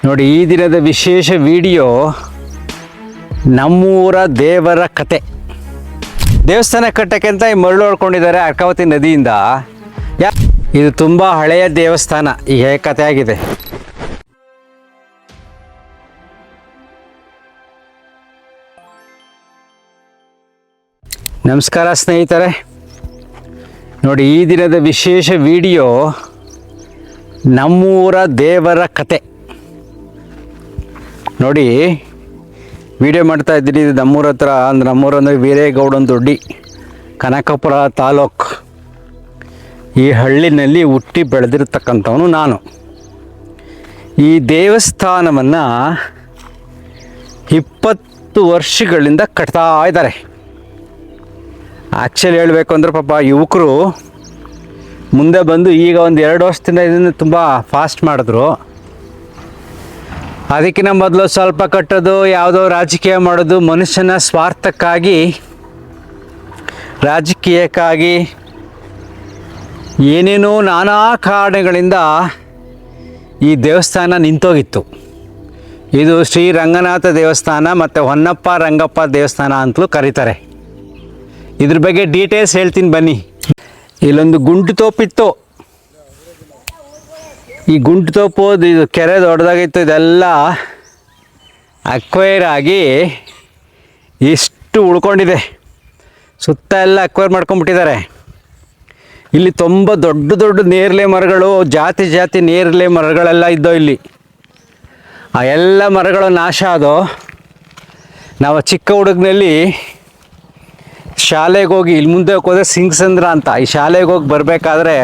ನೋಡಿ, ಈ ದಿನದ ವಿಶೇಷ ವಿಡಿಯೋ ನಮ್ಮೂರ ದೇವರ ಕತೆ. ದೇವಸ್ಥಾನ ಕಟ್ಟಕ್ಕೆ ಅಂತ ಈ ಮರಳು ಹೊಡ್ಕೊಂಡಿದ್ದಾರೆ ಅರ್ಕಾವತಿ ನದಿಯಿಂದ. ಇದು ತುಂಬ ಹಳೆಯ ದೇವಸ್ಥಾನ, ಈಗ ಕತೆ ಆಗಿದೆ. ನಮಸ್ಕಾರ ಸ್ನೇಹಿತರೆ. ನೋಡಿ, ಈ ದಿನದ ವಿಶೇಷ ವಿಡಿಯೋ ನಮ್ಮೂರ ದೇವರ ಕತೆ. ನೋಡಿ, ವಿಡಿಯೋ ಮಾಡ್ತಾ ಇದ್ದೀನಿ. ಇದು ನಮ್ಮೂರ ಹತ್ರ, ಅಂದ್ರೆ ನಮ್ಮೂರಂದರೆ ವೀರೇಗೌಡನ ದೊಡ್ಡಿ, ಕನಕಪುರ ತಾಲೂಕು. ಈ ಹಳ್ಳಿನಲ್ಲಿ ಹುಟ್ಟಿ ಬೆಳೆದಿರ್ತಕ್ಕಂಥವನು ನಾನು. ಈ ದೇವಸ್ಥಾನವನ್ನು 20 ವರ್ಷಗಳಿಂದ ಕಟ್ತಾ ಇದ್ದಾರೆ. ಆ್ಯಕ್ಚುಲಿ ಹೇಳಬೇಕು ಅಂದರೆ ಪಾಪ ಯುವಕರು ಮುಂದೆ ಬಂದು ಈಗ ಒಂದು 2 ವರ್ಷದಿಂದ ಇದನ್ನು ತುಂಬ ಫಾಸ್ಟ್ ಮಾಡಿದ್ರು. ಅದಕ್ಕಿಂತ ಮೊದಲು ಸ್ವಲ್ಪ ಕಟ್ಟೋದು, ಯಾವುದೋ ರಾಜಕೀಯ ಮಾಡೋದು, ಮನುಷ್ಯನ ಸ್ವಾರ್ಥಕ್ಕಾಗಿ, ರಾಜಕೀಯಕ್ಕಾಗಿ ಏನೇನೋ ನಾನಾ ಕಾರಣಗಳಿಂದ ಈ ದೇವಸ್ಥಾನ ನಿಂತೋಗಿತ್ತು. ಇದು ಶ್ರೀ ರಂಗನಾಥ ದೇವಸ್ಥಾನ ಮತ್ತು ಹೊನ್ನಪ್ಪ ರಂಗಪ್ಪ ದೇವಸ್ಥಾನ ಅಂತಲೂ ಕರೀತಾರೆ. ಇದ್ರ ಬಗ್ಗೆ ಡೀಟೇಲ್ಸ್ ಹೇಳ್ತೀನಿ ಬನ್ನಿ. ಇಲ್ಲೊಂದು ಗುಂಟು ತೋಪಿತ್ತು. ಈ ಗುಂಟು ತೋಪು, ಇದು ಕೆರೆ ದೊಡ್ಡದಾಗಿತ್ತು. ಇದೆಲ್ಲ ಅಕ್ವೈರ್ ಆಗಿ ಇಷ್ಟು ಉಳ್ಕೊಂಡಿದೆ. ಸುತ್ತ ಎಲ್ಲ ಅಕ್ವೈರ್ ಮಾಡ್ಕೊಂಬಿಟ್ಟಿದ್ದಾರೆ. ಇಲ್ಲಿ ತುಂಬ ದೊಡ್ಡ ದೊಡ್ಡ ನೇರಳೆ ಮರಗಳು, ಜಾತಿ ಜಾತಿ ನೇರಳೆ ಮರಗಳೆಲ್ಲ ಇದ್ದೋ ಇಲ್ಲಿ. ಆ ಎಲ್ಲ ಮರಗಳು ನಾಶ ಆದೋ. ನಾವು ಚಿಕ್ಕ ಹುಡುಗನಲ್ಲಿ ಶಾಲೆಗೆ ಹೋಗಿ, ಇಲ್ಲಿ ಮುಂದೆ ಹೋದರೆ ಸಿಂಗಸಂದ್ರ ಅಂತ, ಈ ಶಾಲೆಗೆ ಹೋಗಿ ಬರಬೇಕಾದ್ರೆ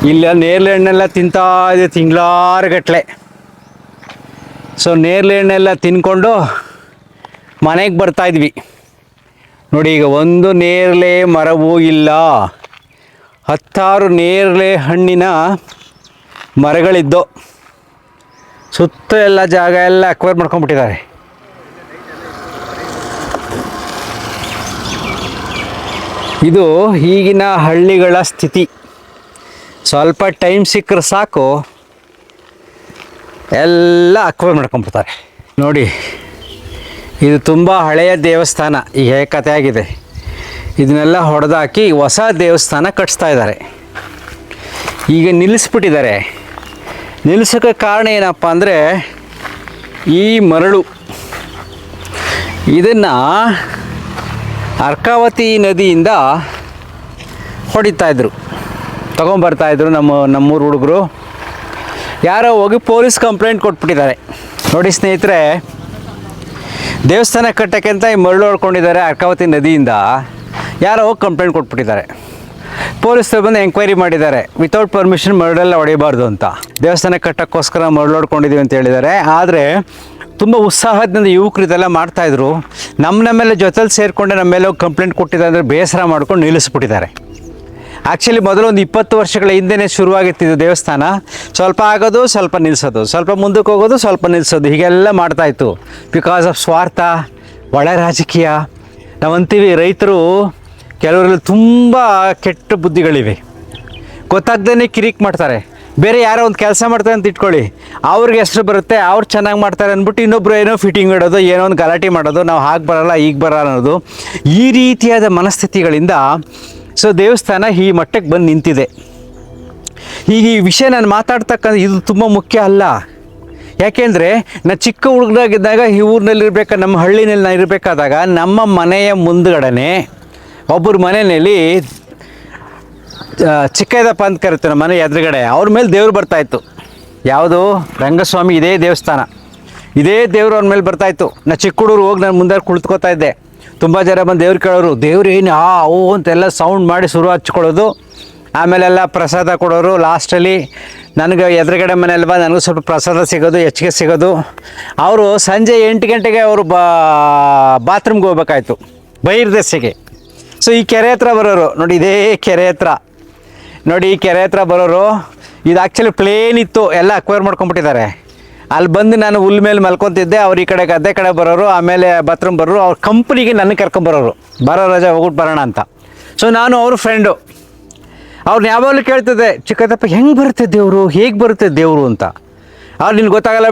ಇಲ್ಲ ನೇರಳೆ ಹಣ್ಣೆಲ್ಲ ತಿಂತಾ ಇದೆ ತಿಂಗಳಾರುಗಟ್ಟಲೆ. ಸೊ ನೇರಳೆ ಹಣ್ಣೆಲ್ಲ ತಿನ್ಕೊಂಡು ಮನೆಗೆ ಬರ್ತಾಯಿದ್ವಿ. ನೋಡಿ, ಈಗ ಒಂದು ನೇರಳೆ ಮರವೂ ಇಲ್ಲ. 10 ನೇರಳೆ ಹಣ್ಣಿನ ಮರಗಳಿದ್ದೋ. ಸುತ್ತ ಎಲ್ಲ ಜಾಗ ಎಲ್ಲ ಅಕ್ವೈರ್ ಮಾಡ್ಕೊಂಡ್ಬಿಟ್ಟಿದ್ದಾರೆ. ಇದು ಈಗಿನ ಹಳ್ಳಿಗಳ ಸ್ಥಿತಿ. ಸ್ವಲ್ಪ ಟೈಮ್ ಸಿಕ್ಕರೆ ಸಾಕು, ಎಲ್ಲ ಅಕ್ವೈರ್ ಮಾಡ್ಕೊಂಬಿಡ್ತಾರೆ. ನೋಡಿ, ಇದು ತುಂಬ ಹಳೆಯ ದೇವಸ್ಥಾನ, ಈಗ ಕತೆ ಆಗಿದೆ. ಇದನ್ನೆಲ್ಲ ಹೊಡೆದಾಕಿ ಹೊಸ ದೇವಸ್ಥಾನ ಕಟ್ಟಿಸ್ತಾ ಇದ್ದಾರೆ. ಈಗ ನಿಲ್ಲಿಸ್ಬಿಟ್ಟಿದ್ದಾರೆ. ನಿಲ್ಲಿಸೋಕ್ಕೆ ಕಾರಣ ಏನಪ್ಪ ಅಂದರೆ ಈ ಮರಳು. ಇದನ್ನು ಅರ್ಕಾವತಿ ನದಿಯಿಂದ ಹೊಡಿತಾಯಿದ್ರು, ತೊಗೊಂಬರ್ತಾಯಿದ್ರು ನಮ್ಮೂರು ಹುಡುಗರು. ಯಾರೋ ಹೋಗಿ ಪೊಲೀಸ್ ಕಂಪ್ಲೇಂಟ್ ಕೊಟ್ಬಿಟ್ಟಿದ್ದಾರೆ. ನೋಡಿ ಸ್ನೇಹಿತರೆ, ದೇವಸ್ಥಾನ ಕಟ್ಟಕ್ಕೆ ಅಂತ ಈ ಮರಳು ಹೊಡ್ಕೊಂಡಿದ್ದಾರೆ ಅರ್ಕಾವತಿ ನದಿಯಿಂದ. ಯಾರೋ ಹೋಗಿ ಕಂಪ್ಲೇಂಟ್ ಕೊಟ್ಬಿಟ್ಟಿದ್ದಾರೆ. ಪೊಲೀಸರು ಬಂದು ಎಂಕ್ವೈರಿ ಮಾಡಿದ್ದಾರೆ. ವಿತೌಟ್ ಪರ್ಮಿಷನ್ ಮರಳೆಲ್ಲ ಹೊಡಿಬಾರ್ದು ಅಂತ. ದೇವಸ್ಥಾನ ಕಟ್ಟೋಕ್ಕೋಸ್ಕರ ಮರಳು ಹೊಡ್ಕೊಂಡಿದ್ದೀವಿ ಅಂತ ಹೇಳಿದ್ದಾರೆ. ಆದರೆ ತುಂಬ ಉತ್ಸಾಹದಿಂದ ಯುವಕರು ಇದೆಲ್ಲ ಮಾಡ್ತಾಯಿದ್ರು. ನಮ್ಮೆಲ್ಲ ಜೊತೆಲಿ ಸೇರಿಕೊಂಡೆ ನಮ್ಮ ಮೇಲೆ ಹೋಗಿ ಕಂಪ್ಲೇಂಟ್ ಕೊಟ್ಟಿದ್ದಾರೆ ಅಂದರೆ ಬೇಸರ ಮಾಡ್ಕೊಂಡು ನಿಲ್ಲಿಸ್ಬಿಟ್ಟಿದ್ದಾರೆ. ಆ್ಯಕ್ಚುಲಿ ಮೊದಲು ಒಂದು 20 ವರ್ಷಗಳ ಹಿಂದೆಯೇ ಶುರುವಾಗಿತ್ತು ದೇವಸ್ಥಾನ. ಸ್ವಲ್ಪ ಆಗೋದು, ಸ್ವಲ್ಪ ನಿಲ್ಲಿಸೋದು, ಸ್ವಲ್ಪ ಮುಂದಕ್ಕೆ ಹೋಗೋದು, ಸ್ವಲ್ಪ ನಿಲ್ಲಿಸೋದು, ಹೀಗೆಲ್ಲ ಮಾಡ್ತಾಯಿತ್ತು. ಬಿಕಾಸ್ ಆಫ್ ಸ್ವಾರ್ಥ, ಒಳ ರಾಜಕೀಯ. ನಾವಂತೀವಿ ರೈತರು ಕೆಲವರಲ್ಲಿ ತುಂಬ ಕೆಟ್ಟ ಬುದ್ಧಿಗಳಿವೆ. ಗೊತ್ತಾಗ್ದೇ ಕಿರಿಕ್ ಮಾಡ್ತಾರೆ. ಬೇರೆ ಯಾರೋ ಒಂದು ಕೆಲಸ ಮಾಡ್ತಾರೆ ಅಂತ ಇಟ್ಕೊಳ್ಳಿ, ಅವ್ರಿಗೆ ಹೆಸರು ಬರುತ್ತೆ, ಅವ್ರು ಚೆನ್ನಾಗಿ ಮಾಡ್ತಾರೆ ಅಂದ್ಬಿಟ್ಟು ಇನ್ನೊಬ್ರು ಏನೋ ಫಿಟ್ಟಿಂಗ್ ಇಡೋದು, ಏನೋ ಒಂದು ಗಲಾಟೆ ಮಾಡೋದು, ನಾವು ಹಾಗೆ ಬರೋಲ್ಲ ಈಗ ಬರೋಲ್ಲ ಅನ್ನೋದು. ಈ ರೀತಿಯಾದ ಮನಸ್ಥಿತಿಗಳಿಂದ ಸೊ ದೇವಸ್ಥಾನ ಈ ಮಟ್ಟಕ್ಕೆ ಬಂದು ನಿಂತಿದೆ. ಈಗ ಈ ವಿಷಯ ನಾನು ಮಾತಾಡ್ತಕ್ಕಂಥ ಇದು ತುಂಬ ಮುಖ್ಯ ಅಲ್ಲ. ಯಾಕೆಂದರೆ ನಾನು ಚಿಕ್ಕ ಹುಡುಗರಾಗಿದ್ದಾಗ ಈ ಊರಿನಲ್ಲಿರ್ಬೇಕಾ, ನಮ್ಮ ಹಳ್ಳಿನಲ್ಲಿ ನಾನು ಇರಬೇಕಾದಾಗ ನಮ್ಮ ಮನೆಯ ಮುಂದ್ಗಡೆ ಒಬ್ಬರ ಮನೆಯಲ್ಲಿ ಚಿಕ್ಕದಪ್ಪ ಅಂತ ಕರಿತೀವಿ, ನಮ್ಮ ಮನೆ ಎದುರುಗಡೆ ಅವ್ರ ಮೇಲೆ ದೇವ್ರು ಬರ್ತಾಯಿತ್ತು. ಯಾವುದು? ರಂಗಸ್ವಾಮಿ. ಇದೇ ದೇವಸ್ಥಾನ, ಇದೇ ದೇವರು ಅವ್ರ ಮೇಲೆ ಬರ್ತಾಯಿತ್ತು. ನಾನು ಚಿಕ್ಕ ಹುಡುಗರು ಹೋಗಿ ನಾನು ಮುಂದೆ ಕುಳಿತುಕೋತಾ ಇದ್ದೆ. ತುಂಬ ಜನ ಬಂದು ದೇವ್ರು ಕೇಳೋರು. ದೇವ್ರು ಏನು ಓ ಅಂತೆಲ್ಲ ಸೌಂಡ್ ಮಾಡಿ ಶುರು ಹಚ್ಕೊಳ್ಳೋದು. ಆಮೇಲೆಲ್ಲ ಪ್ರಸಾದ ಕೊಡೋರು. ಲಾಸ್ಟಲ್ಲಿ ನನಗೆ ಎದುರುಗಡೆ ಮನೆಯಲ್ವ, ನನಗೂ ಸ್ವಲ್ಪ ಪ್ರಸಾದ ಸಿಗೋದು, ಹೆಚ್ಚಿಗೆ ಸಿಗೋದು. ಅವರು ಸಂಜೆ 8 ಗಂಟೆಗೆ ಅವರು ಬಾತ್ರೂಮ್ಗೆ ಹೋಗ್ಬೇಕಾಯ್ತು, ಬೈರ್ದೆಸೆಗೆ. ಸೊ ಈ ಕೆರೆ ಹತ್ರ ಬರೋರು. ನೋಡಿ, ಇದೇ ಕೆರೆ ಹತ್ರ ನೋಡಿ, ಈ ಕೆರೆ ಹತ್ರ ಬರೋರು. ಇದು ಆ್ಯಕ್ಚುಲಿ ಪ್ಲೇನ್ ಇತ್ತು, ಎಲ್ಲ ಅಕ್ವೈರ್ ಮಾಡ್ಕೊಂಬಿಟ್ಟಿದ್ದಾರೆ. ಅಲ್ಲಿ ಬಂದು ನಾನು ಹುಲ್ ಮೇಲೆ ಮಲ್ಕೊತಿದ್ದೆ. ಅವ್ರು ಈ ಕಡೆ ಗದ್ದೆ ಕಡೆ ಬರೋರು, ಆಮೇಲೆ ಬಾತ್ರೂಮ್ ಬರೋರು. ಅವ್ರ ಕಂಪ್ನಿಗೆ ನನಗೆ ಕರ್ಕೊಂಬರೋರು, ಬರೋ ರಜೆ ಹೋಗ್ಬಿಟ್ಟು ಬರೋಣ ಅಂತ. ಸೊ ನಾನು ಅವ್ರ ಫ್ರೆಂಡು. ಅವ್ರನ್ನ ಯಾವಾಗಲೂ ಕೇಳ್ತಿದ್ದೆ, ಚಿಕ್ಕದಪ್ಪ ಹೆಂಗೆ ಬರುತ್ತೆ ದೇವರು, ಹೇಗೆ ಬರುತ್ತೆ ದೇವರು ಅಂತ. ಅವ್ರು ನಿನ್ಗೆ ಗೊತ್ತಾಗಲ್ಲ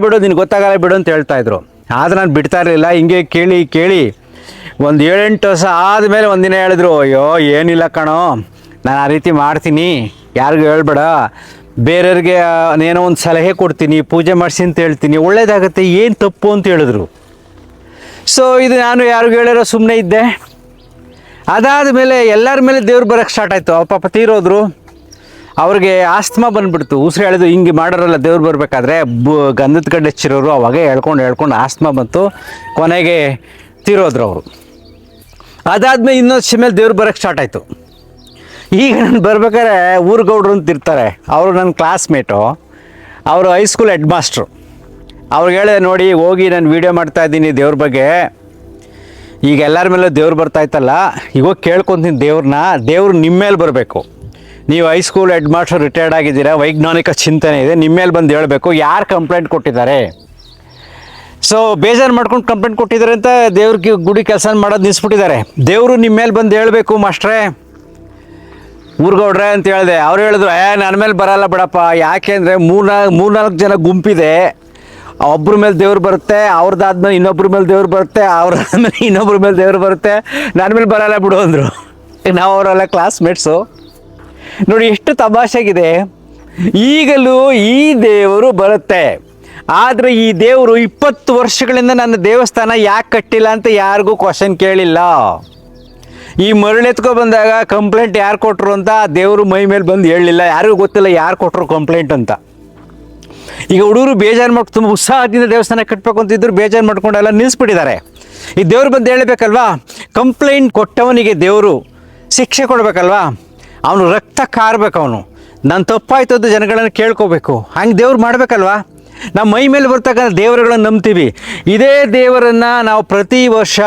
ಬಿಡು ಅಂತ ಹೇಳ್ತಾಯಿದ್ರು. ಆದರೆ ನಾನು ಬಿಡ್ತಾ ಇರಲಿಲ್ಲ. ಹಿಂಗೆ ಕೇಳಿ ಒಂದು 7-8 ವರ್ಷ ಆದಮೇಲೆ ಒಂದಿನ ಹೇಳಿದ್ರು, ಅಯ್ಯೋ ಏನಿಲ್ಲ ಕಣೋ, ನಾನು ಆ ರೀತಿ ಮಾಡ್ತೀನಿ, ಯಾರಿಗೂ ಹೇಳ್ಬೇಡ, ಬೇರೆಯವ್ರಿಗೆ ಏನೋ ಒಂದು ಸಲಹೆ ಕೊಡ್ತೀನಿ, ಪೂಜೆ ಮಾಡಿಸಿ ಅಂತ ಹೇಳ್ತೀನಿ, ಒಳ್ಳೇದಾಗತ್ತೆ, ಏನು ತಪ್ಪು ಅಂತ ಹೇಳಿದ್ರು. ಸೊ ಇದು ನಾನು ಯಾರಿಗೂ ಹೇಳಿರೋ ಸುಮ್ಮನೆ ಇದ್ದೆ. ಅದಾದ ಮೇಲೆ ಎಲ್ಲರ ಮೇಲೆ ದೇವ್ರು ಬರೋಕ್ಕೆ ಸ್ಟಾರ್ಟ್ ಆಯಿತು. ಪಾಪ ತೀರೋದ್ರು, ಅವ್ರಿಗೆ ಆಸ್ತಮಾ ಬಂದುಬಿಡ್ತು, ಉಸಿರು ಹೇಳಿದ್ರು. ಹಿಂಗೆ ಮಾಡೋರಲ್ಲ ದೇವ್ರು ಬರಬೇಕಾದ್ರೆ ಗಂಧದ ಕಡ್ಡೆ ಹಚ್ಚಿರೋರು, ಅವಾಗ ಹೇಳ್ಕೊಂಡು ಆಸ್ತಮಾ ಬಂತು, ಕೊನೆಗೆ ತೀರೋದ್ರು ಅವರು. ಅದಾದ್ಮೇಲೆ ಇನ್ನೊಂದು ವರ್ಷ ಮೇಲೆ ದೇವ್ರು ಬರೋಕ್ಕೆ ಸ್ಟಾರ್ಟ್ ಆಯಿತು. ಈಗ ನಾನು ಬರ್ಬೇಕಾದ್ರೆ ಊರುಗೌಡ್ರು ಅಂತ ಇರ್ತಾರೆ, ಅವರು ನನ್ನ ಕ್ಲಾಸ್ಮೇಟು, ಅವರು ಹೈಸ್ಕೂಲ್ ಹೆಡ್ ಮಾಸ್ಟ್ರು. ಅವ್ರಿಗೆ ಹೇಳಿದೆ, ನೋಡಿ ಹೋಗಿ ನಾನು ವೀಡಿಯೋ ಮಾಡ್ತಾಯಿದ್ದೀನಿ ದೇವ್ರ ಬಗ್ಗೆ, ಈಗ ಎಲ್ಲರ ಮೇಲೂ ದೇವ್ರು ಬರ್ತಾಯಿತ್ತಲ್ಲ, ಈಗ ಹೋಗಿ ಕೇಳ್ಕೊತೀನಿ ದೇವ್ರು ನಿಮ್ಮ ಮೇಲೆ ಬರಬೇಕು. ನೀವು ಹೈಸ್ಕೂಲ್ ಹೆಡ್ ಮಾಸ್ಟರ್ ರಿಟೈರ್ಡ್ ಆಗಿದ್ದೀರಾ, ವೈಜ್ಞಾನಿಕ ಚಿಂತನೆ ಇದೆ, ನಿಮ್ಮ ಮೇಲೆ ಬಂದು ಹೇಳಬೇಕು ಯಾರು ಕಂಪ್ಲೇಂಟ್ ಕೊಟ್ಟಿದ್ದಾರೆ. ಸೊ ಬೇಜಾರು ಮಾಡ್ಕೊಂಡು ಕಂಪ್ಲೇಂಟ್ ಕೊಟ್ಟಿದ್ದಾರೆ ಅಂತ ದೇವ್ರಿಗೆ ಗುಡಿ ಕೆಲಸ ಮಾಡೋದು ನಿಲ್ಲಿಸ್ಬಿಟ್ಟಿದ್ದಾರೆ. ದೇವರು ನಿಮ್ಮ ಮೇಲೆ ಬಂದು ಹೇಳಬೇಕು ಮಾಸ್ಟ್ರೇ, ಊರ್ಗೌಡ್ರೆ ಅಂತ ಹೇಳಿದೆ. ಅವ್ರು ಹೇಳಿದ್ರು, ನನ್ನ ಮೇಲೆ ಬರಲ್ಲ ಬಿಡಪ್ಪ, ಯಾಕೆಂದರೆ ಮೂರ್ನಾಲ್ಕು ಜನ ಗುಂಪಿದೆ, ಒಬ್ಬರ ಮೇಲೆ ದೇವ್ರು ಬರುತ್ತೆ, ಅವ್ರದ್ದಾದ್ಮೇಲೆ ಇನ್ನೊಬ್ಬರ ಮೇಲೆ ದೇವ್ರು ಬರುತ್ತೆ, ಅವ್ರದ್ದಾದ್ಮೇಲೆ ಇನ್ನೊಬ್ಬರ ಮೇಲೆ ದೇವ್ರು ಬರುತ್ತೆ, ನನ್ನ ಮೇಲೆ ಬರಲ್ಲ ಬಿಡು ಅಂದರು. ನಾವು ಅವರೆಲ್ಲ ಕ್ಲಾಸ್ಮೇಟ್ಸು. ನೋಡಿ ಎಷ್ಟು ತಮಾಷೆಗಿದೆ. ಈಗಲೂ ಈ ದೇವರು ಬರುತ್ತೆ, ಆದರೆ ಈ ದೇವರು 20 ವರ್ಷಗಳಿಂದ ನನ್ನ ದೇವಸ್ಥಾನ ಯಾಕೆ ಕಟ್ಟಿಲ್ಲ ಅಂತ ಯಾರಿಗೂ ಕ್ವಶನ್ ಕೇಳಿಲ್ಲ. ಈ ಮರಳೆತ್ಕೊ ಬಂದಾಗ ಕಂಪ್ಲೇಂಟ್ ಯಾರು ಕೊಟ್ಟರು ಅಂತ ದೇವರು ಮೈ ಮೇಲೆ ಬಂದು ಹೇಳಲಿಲ್ಲ, ಯಾರಿಗೂ ಗೊತ್ತಿಲ್ಲ ಯಾರು ಕೊಟ್ಟರು ಕಂಪ್ಲೇಂಟ್ ಅಂತ. ಈಗ ಹುಡುಗರು ಬೇಜಾರು ಮಾಡಿ ತುಂಬ ಉತ್ಸಾಹದಿಂದ ದೇವಸ್ಥಾನ ಕಟ್ಟಬೇಕು ಅಂತಿದ್ರು, ಬೇಜಾರು ಮಾಡ್ಕೊಂಡೆಲ್ಲ ನಿಲ್ಲಿಸ್ಬಿಟ್ಟಿದ್ದಾರೆ. ಈ ದೇವ್ರು ಬಂದು ಹೇಳಬೇಕಲ್ವಾ, ಕಂಪ್ಲೇಂಟ್ ಕೊಟ್ಟವನಿಗೆ ದೇವರು ಶಿಕ್ಷೆ ಕೊಡಬೇಕಲ್ವಾ, ಅವನು ರಕ್ತ ಕಾರ್ಬೇಕು, ಅವನು ನಾನು ತಪ್ಪಾಯ್ತು ಅಂತ ಜನಗಳನ್ನು ಕೇಳ್ಕೋಬೇಕು. ಹಂಗೆ ದೇವ್ರು ಮಾಡಬೇಕಲ್ವಾ. ನಾವು ಮೈ ಮೇಲೆ ಬರ್ತಕ್ಕಂಥ ದೇವರುಗಳನ್ನು ನಂಬ್ತೀವಿ. ಇದೇ ದೇವರನ್ನು ನಾವು ಪ್ರತಿ ವರ್ಷ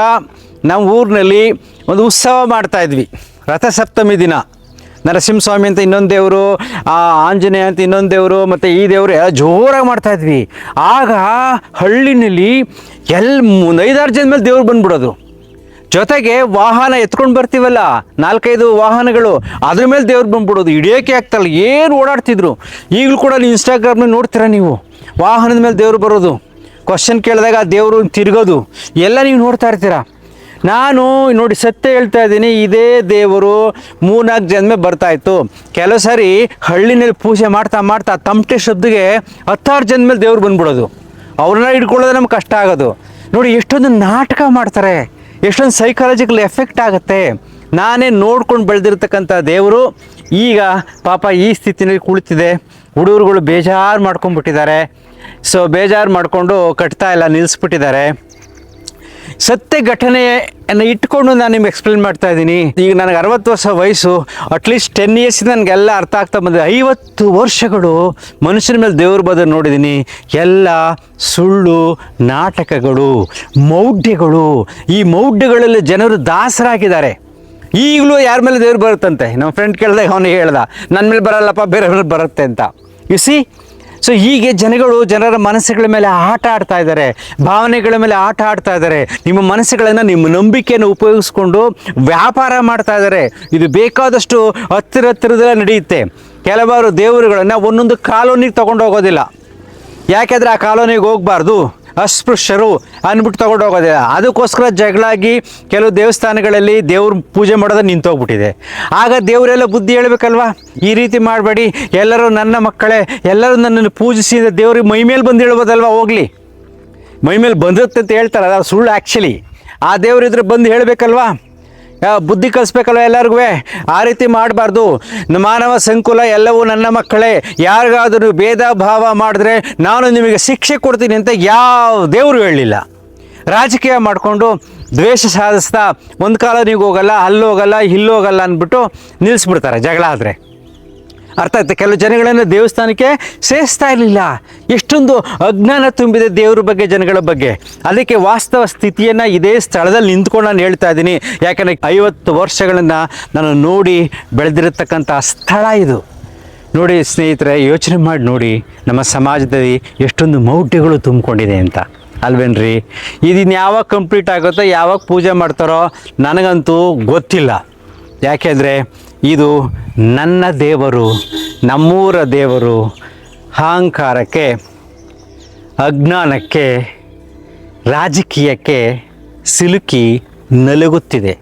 ನಮ್ಮ ಊರಿನಲ್ಲಿ ಒಂದು ಉತ್ಸವ ಮಾಡ್ತಾಯಿದ್ವಿ. ರಥಸಪ್ತಮಿ ದಿನ ನರಸಿಂಹಸ್ವಾಮಿ ಅಂತ ಇನ್ನೊಂದು ದೇವರು, ಆಂಜನೇಯ ಅಂತ ಇನ್ನೊಂದು ದೇವರು, ಮತ್ತು ಈ ದೇವರು ಎಲ್ಲ ಜೋರಾಗಿ ಮಾಡ್ತಾಯಿದ್ವಿ. ಆಗ ಹಳ್ಳಿನಲ್ಲಿ 5-6 ಜನ ಮೇಲೆ ದೇವ್ರು ಬಂದ್ಬಿಡೋದು. ಜೊತೆಗೆ ವಾಹನ ಎತ್ಕೊಂಡು ಬರ್ತೀವಲ್ಲ, 4-5 ವಾಹನಗಳು, ಅದ್ರ ಮೇಲೆ ದೇವ್ರು ಬಂದ್ಬಿಡೋದು. ಹಿಡಿಯೋಕೆ ಆಗ್ತಲ್ಲ, ಏನು ಓಡಾಡ್ತಿದ್ರು. ಈಗಲೂ ಕೂಡ ನೀವು ಇನ್ಸ್ಟಾಗ್ರಾಮ್ನಲ್ಲಿ ನೋಡ್ತೀರಾ, ನೀವು ವಾಹನದ ಮೇಲೆ ದೇವರು ಬರೋದು, ಕ್ವಶನ್ ಕೇಳಿದಾಗ ಆ ದೇವರು ತಿರುಗೋದು ಎಲ್ಲ ನೀವು ನೋಡ್ತಾ ಇರ್ತೀರ. ನಾನು ನೋಡಿ ಸತ್ಯ ಹೇಳ್ತಾ ಇದ್ದೀನಿ, ಇದೇ ದೇವರು 3-4 ಜನ ಮೇಲೆ ಬರ್ತಾಯಿತ್ತು. ಕೆಲವು ಸಾರಿ ಹಳ್ಳಿನಲ್ಲಿ ಪೂಜೆ ಮಾಡ್ತಾ ತಮಟೆ ಶಬ್ದಕ್ಕೆ 10-6 ಜನ ಮೇಲೆ ದೇವ್ರು ಬಂದ್ಬಿಡೋದು. ಅವ್ರನ್ನ ಹಿಡ್ಕೊಳ್ಳೋದು ನಮ್ಗೆ ಕಷ್ಟ ಆಗೋದು. ನೋಡಿ ಎಷ್ಟೊಂದು ನಾಟಕ ಮಾಡ್ತಾರೆ, ಎಷ್ಟೊಂದು ಸೈಕಾಲಜಿಕಲ್ ಎಫೆಕ್ಟ್ ಆಗುತ್ತೆ. ನಾನೇ ನೋಡ್ಕೊಂಡು ಬೆಳೆದಿರ್ತಕ್ಕಂಥ ದೇವರು ಈಗ ಪಾಪ ಈ ಸ್ಥಿತಿನಲ್ಲಿ ಕುಳಿತಿದೆ. ಹುಡುಗರುಗಳು ಬೇಜಾರು ಮಾಡ್ಕೊಂಡ್ಬಿಟ್ಟಿದ್ದಾರೆ. ಸೊ ಬೇಜಾರು ಮಾಡಿಕೊಂಡು ಕಟ್ತಾ ಇಲ್ಲ, ನಿಲ್ಲಿಸ್ಬಿಟ್ಟಿದ್ದಾರೆ. ಸತ್ಯ ಘಟನೆಯನ್ನು ಇಟ್ಕೊಂಡು ನಾನು ನಿಮ್ಗೆ ಎಕ್ಸ್ಪ್ಲೇನ್ ಮಾಡ್ತಾ ಇದ್ದೀನಿ. ಈಗ ನನಗೆ 60 ವರ್ಷ ವಯಸ್ಸು, ಅಟ್ಲೀಸ್ಟ್ 10 ಇಯರ್ಸಿಂದ ನನಗೆಲ್ಲ ಅರ್ಥ ಆಗ್ತಾ ಬಂದಿದೆ. 50 ವರ್ಷಗಳು ಮನುಷ್ಯನ ಮೇಲೆ ದೇವ್ರು ಬದಲು ನೋಡಿದ್ದೀನಿ. ಎಲ್ಲ ಸುಳ್ಳು ನಾಟಕಗಳು, ಮೌಢ್ಯಗಳು. ಈ ಮೌಢ್ಯಗಳಲ್ಲಿ ಜನರು ದಾಸರಾಗಿದ್ದಾರೆ. ಈಗಲೂ ಯಾರ ಮೇಲೆ ದೇವ್ರು ಬರುತ್ತಂತೆ. ನಮ್ಮ ಫ್ರೆಂಡ್ ಕೇಳಿದಾಗ ಅವನಿಗೆ ಹೇಳ್ದ, ನನ್ನ ಮೇಲೆ ಬರಲ್ಲಪ್ಪ, ಬೇರೆ ಮೇಲೆ ಬರುತ್ತೆ ಅಂತ. ಯು ಸಿ, ಸೊ ಹೀಗೆ ಜನರ ಮನಸ್ಸುಗಳ ಮೇಲೆ ಆಟ ಆಡ್ತಾ ಇದ್ದಾರೆ, ಭಾವನೆಗಳ ಮೇಲೆ ಆಟ ಆಡ್ತಾ ಇದ್ದಾರೆ. ನಿಮ್ಮ ಮನಸ್ಸುಗಳನ್ನು, ನಿಮ್ಮ ನಂಬಿಕೆಯನ್ನು ಉಪಯೋಗಿಸ್ಕೊಂಡು ವ್ಯಾಪಾರ ಮಾಡ್ತಾ ಇದ್ದಾರೆ. ಇದು ಬೇಕಾದಷ್ಟು ಹತ್ತಿರದಲ್ಲೇ ನಡೆಯುತ್ತೆ. ಕೆಲವರು ದೇವರುಗಳನ್ನು ಒಂದೊಂದು ಕಾಲೋನಿಗೆ ತೊಗೊಂಡು ಹೋಗೋದಿಲ್ಲ. ಯಾಕೆಂದರೆ ಆ ಕಾಲೋನಿಗೆ ಹೋಗಬಾರ್ದು, ಅಸ್ಪೃಶ್ಯರು ಅಂದ್ಬಿಟ್ಟು ತೊಗೊಂಡು ಹೋಗೋದಿಲ್ಲ. ಅದಕ್ಕೋಸ್ಕರ ಜಗಳಾಗಿ ಕೆಲವು ದೇವಸ್ಥಾನಗಳಲ್ಲಿ ದೇವ್ರ ಪೂಜೆ ಮಾಡೋದು ನಿಂತೋಗ್ಬಿಟ್ಟಿದೆ. ಆಗ ದೇವರೆಲ್ಲ ಬುದ್ಧಿ ಹೇಳಬೇಕಲ್ವಾ, ಈ ರೀತಿ ಮಾಡಬೇಡಿ, ಎಲ್ಲರೂ ನನ್ನ ಮಕ್ಕಳೇ, ಎಲ್ಲರೂ ನನ್ನನ್ನು ಪೂಜಿಸಿ ದೇವ್ರಿಗೆ ಮೈ ಮೇಲೆ ಬಂದು ಹೇಳ್ಬೋದಲ್ವ. ಹೋಗಲಿ, ಮೈ ಮೇಲೆ ಬಂದಿರುತ್ತೆ ಅಂತ ಹೇಳ್ತಾರೆ, ಅದು ಸುಳ್ಳು. ಆ್ಯಕ್ಚುಲಿ ಆ ದೇವರಿದ್ರೆ ಬಂದು ಹೇಳಬೇಕಲ್ವಾ, ಬುದ್ಧಿ ಕಲಿಸ್ಬೇಕಲ್ವ ಎಲ್ಲರಿಗೂ. ಆ ರೀತಿ ಮಾಡಬಾರ್ದು. ಮಾನವ ಸಂಕುಲ ಎಲ್ಲವೂ ನನ್ನ ಮಕ್ಕಳೇ, ಯಾರಿಗಾದರೂ ಭೇದ ಭಾವ ಮಾಡಿದ್ರೆ ನಾನು ನಿಮಗೆ ಶಿಕ್ಷೆ ಕೊಡ್ತೀನಿ ಅಂತ ಯಾವ ದೇವರು ಹೇಳಲಿಲ್ಲ. ರಾಜಕೀಯ ಮಾಡಿಕೊಂಡು ದ್ವೇಷ ಸಾಧಿಸ್ತಾ ಒಂದು ಕಾಲನಿಗೆ ಹೋಗಲ್ಲ, ಅಲ್ಲೋಗಲ್ಲ, ಇಲ್ಲೋಗಲ್ಲ ಅಂದ್ಬಿಟ್ಟು ನಿಲ್ಲಿಸ್ಬಿಡ್ತಾರೆ ಜಗಳ ಆದರೆ. ಅರ್ಥ ಆಯ್ತು. ಕೆಲವು ಜನಗಳನ್ನು ದೇವಸ್ಥಾನಕ್ಕೆ ಸೇರಿಸ್ತಾ ಇರಲಿಲ್ಲ. ಎಷ್ಟೊಂದು ಅಜ್ಞಾನ ತುಂಬಿದೆ ದೇವ್ರ ಬಗ್ಗೆ, ಜನಗಳ ಬಗ್ಗೆ. ಅದಕ್ಕೆ ವಾಸ್ತವ ಸ್ಥಿತಿಯನ್ನು ಇದೇ ಸ್ಥಳದಲ್ಲಿ ನಿಂತ್ಕೊಂಡು ನಾನು ಹೇಳ್ತಾ ಇದ್ದೀನಿ. ಯಾಕಂದರೆ 50 ವರ್ಷಗಳನ್ನು ನಾನು ನೋಡಿ ಬೆಳೆದಿರತಕ್ಕಂಥ ಸ್ಥಳ ಇದು. ನೋಡಿ ಸ್ನೇಹಿತರೆ, ಯೋಚನೆ ಮಾಡಿ ನೋಡಿ, ನಮ್ಮ ಸಮಾಜದಲ್ಲಿ ಎಷ್ಟೊಂದು ಮೌಢ್ಯಗಳು ತುಂಬಿಕೊಂಡಿದೆ ಅಂತ, ಅಲ್ವೇನ್ರಿ? ಇದನ್ನು ಯಾವಾಗ ಕಂಪ್ಲೀಟ್ ಆಗುತ್ತೋ, ಯಾವಾಗ ಪೂಜೆ ಮಾಡ್ತಾರೋ ನನಗಂತೂ ಗೊತ್ತಿಲ್ಲ. ಯಾಕೆಂದರೆ ಇದು ನನ್ನ ದೇವರು, ನಮ್ಮೂರ ದೇವರು. ಅಹಂಕಾರಕ್ಕೆ ಅಜ್ಞಾನಕ್ಕೆ, ರಾಜಕೀಯಕ್ಕೆ ಸಿಲುಕಿ ನಲುಗುತ್ತಿದೆ.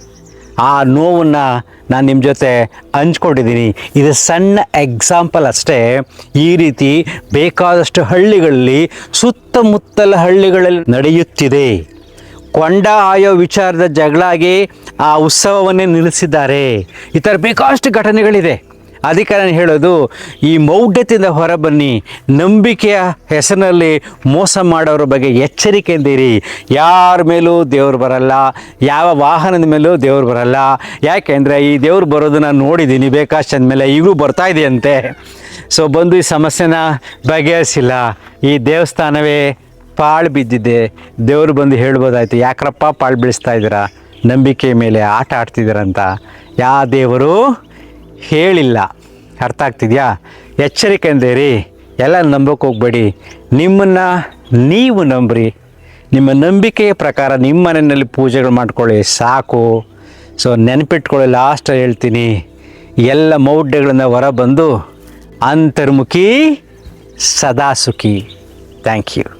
ಆ ನೋವನ್ನು ನಾನು ನಿಮ್ಮ ಜೊತೆ ಹಂಚ್ಕೊಂಡಿದ್ದೀನಿ. ಇದು ಸಣ್ಣ ಎಕ್ಸಾಂಪಲ್ ಅಷ್ಟೇ. ಈ ರೀತಿ ಬೇಕಾದಷ್ಟು ಹಳ್ಳಿಗಳಲ್ಲಿ, ಸುತ್ತಮುತ್ತಲ ಹಳ್ಳಿಗಳಲ್ಲಿ ನಡೆಯುತ್ತಿದೆ. ಕೊಂಡ ಆಯೋ ವಿಚಾರದ ಜಗಳಾಗಿ ಆ ಉತ್ಸವವನ್ನೇ ನಿಲ್ಲಿಸಿದ್ದಾರೆ. ಈ ಥರ ಬೇಕಾದಷ್ಟು ಘಟನೆಗಳಿದೆ. ಅದಕ್ಕೆ ನಾನು ಹೇಳೋದು, ಈ ಮೌಢ್ಯತೆಯಿಂದ ಹೊರಬನ್ನಿ. ನಂಬಿಕೆಯ ಹೆಸರಿನಲ್ಲಿ ಮೋಸ ಮಾಡೋರ ಬಗ್ಗೆ ಎಚ್ಚರಿಕೆಯಿಂದಿರಿ. ಯಾರ ಮೇಲೂ ದೇವ್ರು ಬರಲ್ಲ, ಯಾವ ವಾಹನದ ಮೇಲೂ ದೇವ್ರು ಬರಲ್ಲ. ಯಾಕೆಂದರೆ ಈ ದೇವ್ರು ಬರೋದನ್ನು ನೋಡಿದ್ದೀನಿ ಬೇಕಾದಷ್ಟು ಅಂದಮೇಲೆ, ಈಗಲೂ ಬರ್ತಾ ಇದೆಯಂತೆ. ಸೊ ಬಂದು ಈ ಸಮಸ್ಯೆನ ಬಗೆಹರಿಸಿಲ್ಲ. ಈ ದೇವಸ್ಥಾನವೇ ಪಾಳು ಬಿದ್ದಿದೆ. ದೇವರು ಬಂದು ಹೇಳ್ಬೋದಾಯ್ತು, ಯಾಕ್ರಪ್ಪ ಪಾಳು ಬೀಳಿಸ್ತಾ ಇದ್ದೀರಾ, ನಂಬಿಕೆ ಮೇಲೆ ಆಟ ಆಡ್ತಿದ್ದೀರಂತ. ಯಾವ ದೇವರು ಹೇಳಿಲ್ಲ. ಅರ್ಥ ಆಗ್ತಿದೆಯಾ? ಎಚ್ಚರಿಕೆಯಿಂದಿರಿ. ಎಲ್ಲ ನಂಬೋಕೆ ಹೋಗಬೇಡಿ. ನಿಮ್ಮನ್ನು ನೀವು ನಂಬ್ರಿ. ನಿಮ್ಮ ನಂಬಿಕೆಯ ಪ್ರಕಾರ ನಿಮ್ಮ ಮನೆಯಲ್ಲಿ ಪೂಜೆಗಳು ಮಾಡ್ಕೊಳ್ಳಿ, ಸಾಕು. ಸೊ ನೆನಪಿಟ್ಕೊಳ್ಳಿ, ಲಾಸ್ಟಲ್ಲಿ ಹೇಳ್ತೀನಿ, ಎಲ್ಲ ಮೌಢ್ಯಗಳಿಂದ ಹೊರ ಬಂದು ಅಂತರ್ಮುಖಿ ಸದಾ ಸುಖಿ. Thank you.